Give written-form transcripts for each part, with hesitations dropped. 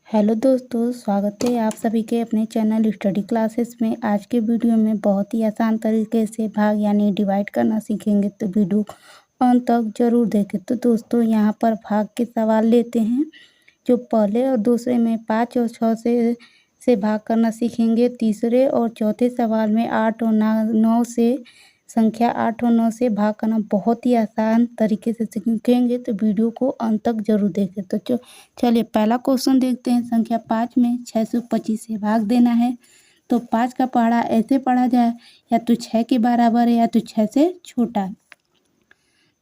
Hello दोस्तों, स्वागत है आप सभी के अपने चैनल स्टडी क्लासेस में। आज के वीडियो में बहुत ही आसान तरीके से भाग यानी डिवाइड करना सीखेंगे, तो वीडियो अंत तक जरूर देखें। तो दोस्तों यहाँ पर भाग के सवाल लेते हैं। जो पहले और दूसरे में 5 और 6 से भाग करना सीखेंगे। तीसरे और चौथे सवाल में 8 और 9 से संख्या 8 और 9 से भाग करना बहुत ही आसान तरीके से सीखेंगे, तो वीडियो को अंत तक जरूर देखें। तो चलिए पहला क्वेश्चन देखते हैं। संख्या 5 में 625 से भाग देना है। तो 5 का पहाड़ा ऐसे पढ़ा जाए, या तो 6 के बराबर है या तो 6 से छोटा है।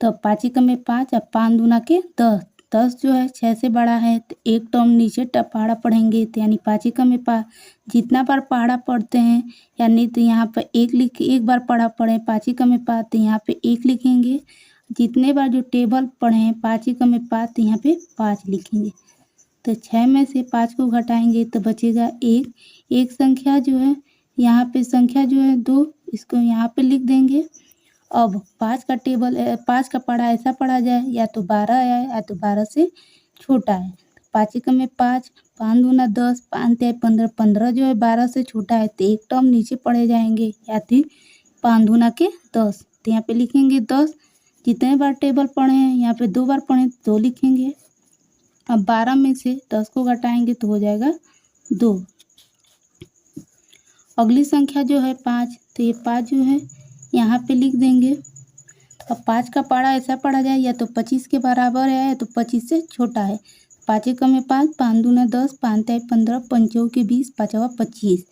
तो 5 एकम में 5 और 5 दूना के 10। 10 जो है 6 से बड़ा है, तो एक टर्म नीचे पहाड़ा पढ़ेंगे, तो यानी 5 एकम में 5। जितना बार पहाड़ा पढ़ते हैं यानी तो यहाँ पर एक बार पढ़ा पढ़े 5 एकम में 5, तो यहाँ पे 1 लिखेंगे। जितने बार जो टेबल पढ़े हैं 5 एकम में 5, तो यहाँ पे 5 लिखेंगे। तो 6 में से 5 को घटाएंगे तो बचेगा 1। एक संख्या जो है यहाँ पे संख्या जो है 2, इसको यहाँ पे लिख देंगे। अब 5 का टेबल 5 का पढ़ा ऐसा पढ़ा जाए, या तो 12 है या तो 12 से छोटा है। 5 एकम में 5, 5 दूना 10, 5 तिया 15। 15 जो है 12 से छोटा है, तो एक टर्म नीचे पढ़े जाएंगे, या फिर 5 दूना के 10, तो यहाँ पे लिखेंगे 10। जितने बार टेबल पढ़े हैं यहाँ पे 2 बार पढ़े तो 2 लिखेंगे। अब 12 में से 10 को घटाएंगे तो हो जाएगा 2। अगली संख्या जो है 5, तो ये 5 जो है यहाँ पे लिख देंगे। अब 5 का पहाड़ा ऐसा पढ़ा जाए, या तो 25 के बराबर है या तो 25 से छोटा है। 5 एकम में 5, 5 दूना 10, 5 तिया 15, 5 चौके 20, 5 25,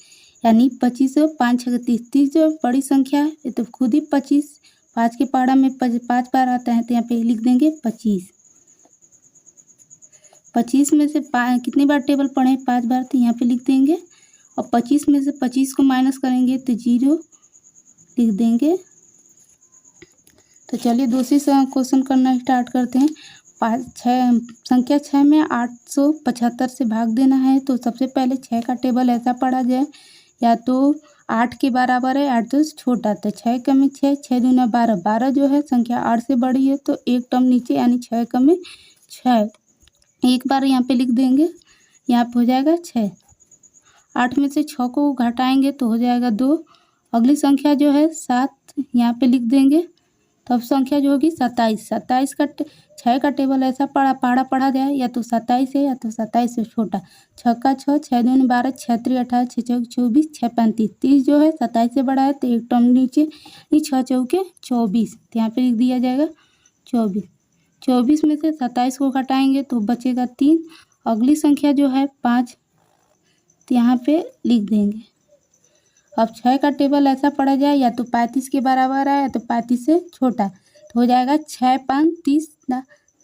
यानी 25 और 5 छः 30। 30 जो बड़ी संख्या है ये तो खुद ही 25। 5 के पहाड़ा में 5 बार आता है, तो यहाँ पे लिख देंगे 25। 25 में से कितनी बार टेबल पढ़े 5 बार, तो यहाँ पे लिख देंगे। और 25 में से 25 को माइनस करेंगे तो 0 लिख देंगे। तो चलिए दूसरी क्वेश्चन करना स्टार्ट करते हैं। संख्या 6 में 875 से भाग देना है। तो सबसे पहले 6 का टेबल ऐसा पढ़ा जाए, या तो 8 के बराबर है 8 तो छोटा। तो 6 एकम में 6, 6 दूना 12। 12 जो है संख्या 8 से बड़ी है, तो एक टर्म नीचे यानी 6 एकम में 6। एक बार यहाँ पे लिख देंगे, यहाँ पे हो जाएगा 6। 8 में से 6 को घटाएंगे तो हो जाएगा 2। अगली संख्या जो है 7, यहाँ पे लिख देंगे। तो अब संख्या जो होगी 27। 27 का 6 का टेबल ऐसा पहाड़ा पढ़ा जाए, या तो 27 है या तो 27 से छोटा। 6 का 6, 6 दूनी 12, 6 तिया 18, 6 चौके 24, 6 35। 30 जो है 27 से बड़ा है, तो एक टर्म नीचे 6 चौके 24, तो यहाँ पे लिख दिया जाएगा 24। 24 में से 27 को घटाएंगे तो बचेगा 3। अगली संख्या जो है 5, तो यहाँ पे लिख देंगे। अब 6 का टेबल ऐसा पढ़ा जाए, या तो 35 के बराबर है या तो 35 से छोटा, तो हो जाएगा 6 5 30,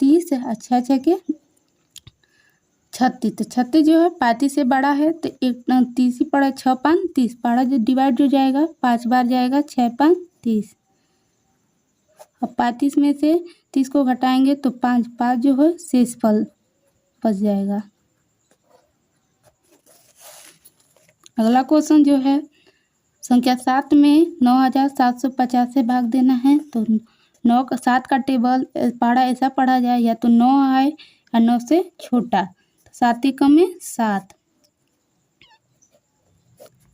30 और 6 6 के 36। तो 36 जो है 35 से बड़ा है, तो एक 30 ही पड़ा। 6 5 30 पढ़ा जो डिवाइड हो जाएगा 5 बार जाएगा, 6 5 30। अब 35 में से 30 को घटाएंगे तो 5 जो है शेषफल बच जाएगा। अगला क्वेश्चन जो है संख्या 7 में 9750 से भाग देना है। तो 7 का टेबल पहाड़ा ऐसा पढ़ा जाए, या तो 9 है या 9 से छोटा। तो 7 एकम में 7।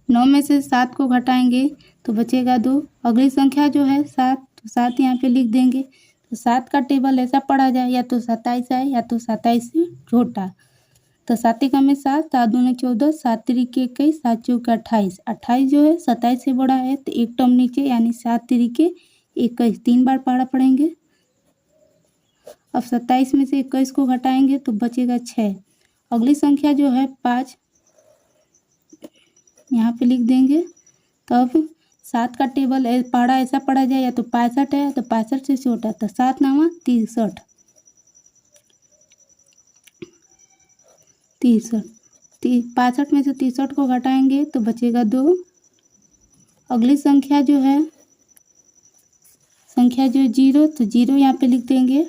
9 में से 7 को घटाएंगे तो बचेगा 2। अगली संख्या जो है 7, तो 7 यहाँ पे लिख देंगे। तो 7 का टेबल ऐसा पढ़ा जाए, या तो 27 है या तो 27 से छोटा। तो 7 एकम में 7, 7 दूनी 14, 7 तिरिके 21, 7 चौके 28। 28 जो है 27 से बड़ा है, तो एक टर्म नीचे यानी 7 तिरिके 21, 3 बार पहाड़ा पढ़ेंगे। अब 27 में से 21 को घटाएंगे तो बचेगा 6। अगली संख्या जो है 5, यहाँ पे लिख देंगे। तब 7 का टेबल पहाड़ा ऐसा पढ़ा जाए, या तो 65 है तो 65 से छोटा। तो 7 9 63। 65 में से 63 को घटाएंगे तो बचेगा 2। अगली संख्या जो है संख्या जो 0, तो 0 यहाँ पे लिख देंगे।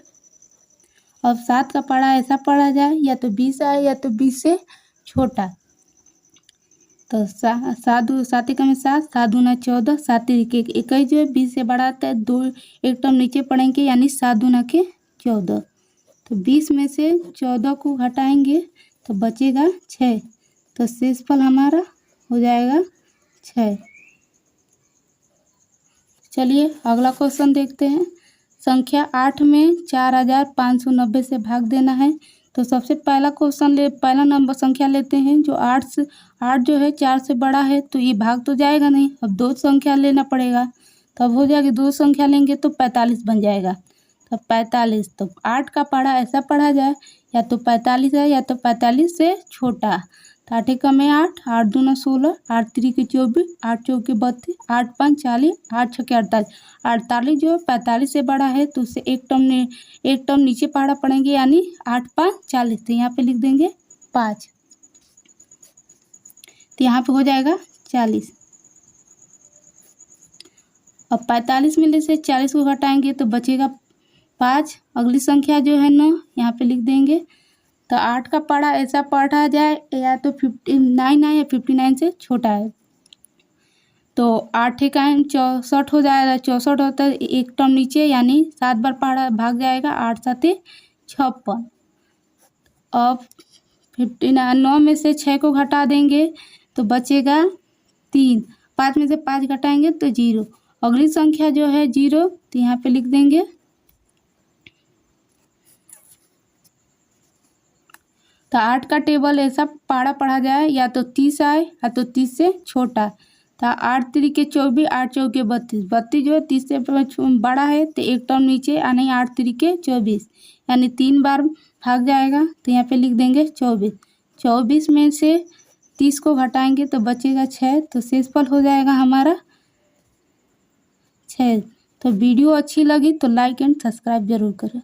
अब 7 का पहाड़ा ऐसा पढ़ा जाए, या तो 20 है या तो 20 से छोटा। तो 7 एकम में 7, 7 दूना 14, 7 तिरिके 21 जो है 20 से बड़ा आता है, 2 एक टर्म नीचे पढ़ेंगे यानी 7 दूना के 14। तो 20 में से 14 को घटाएंगे तो बचेगा 6। तो शेषफल हमारा हो जाएगा 6। चलिए अगला क्वेश्चन देखते हैं। संख्या 8 में 4590 से भाग देना है। तो सबसे पहला नंबर संख्या लेते हैं जो 8 जो है 4 से बड़ा है, तो ये भाग तो जाएगा नहीं। अब दो संख्या लेना पड़ेगा, तब हो जाएगी, दो संख्या लेंगे तो 45 बन जाएगा। तो 45, तो 8 का पढ़ा ऐसा पढ़ा जाए, या तो 45 है या तो 45 से छोटा। तो 8 एकम में 8, 8 दूना 16, 8 त्रिक 24, 8 चौके 32, 8 5 40, 8 छके 48। 48 जो 45 से बड़ा है तो उससे एक टर्म नीचे पढ़ा पड़ेंगे, यानी 8 5 40। तो यहाँ पे लिख देंगे 5, तो यहाँ पे हो जाएगा 40। अब 45 में से 40 को घटाएंगे तो बचेगा 5। अगली संख्या जो है 9, यहाँ पे लिख देंगे। तो 8 का पढ़ा ऐसा पढ़ा जाए, या तो 59 है या 59 से छोटा है। तो 8 एकाएं 64 हो जाएगा, 64 होता है एक टर्म नीचे, यानी 7 बार पढ़ा भाग जाएगा, 8 7 56। अब 9 में से 6 को घटा देंगे तो बचेगा 3। 5 में से 5 घटाएंगे तो 0। अगली संख्या जो है 0, तो यहाँ पे लिख देंगे। तो 8 का टेबल ऐसा पढ़ा जाए, या तो 30 आए या तो 30 से छोटा। तो 8 त्रिक 24, 8 चौके 32, 32 जो है 30 से बड़ा है, तो एक टर्म नीचे, यानी 8 त्रिक 24, यानी 3 बार भाग जाएगा। तो यहाँ पे लिख देंगे 24। 24 में से 30 को घटाएंगे तो बचेगा 6। तो शेषफल हो जाएगा हमारा 6। तो वीडियो अच्छी लगी तो लाइक एंड सब्सक्राइब जरूर करें।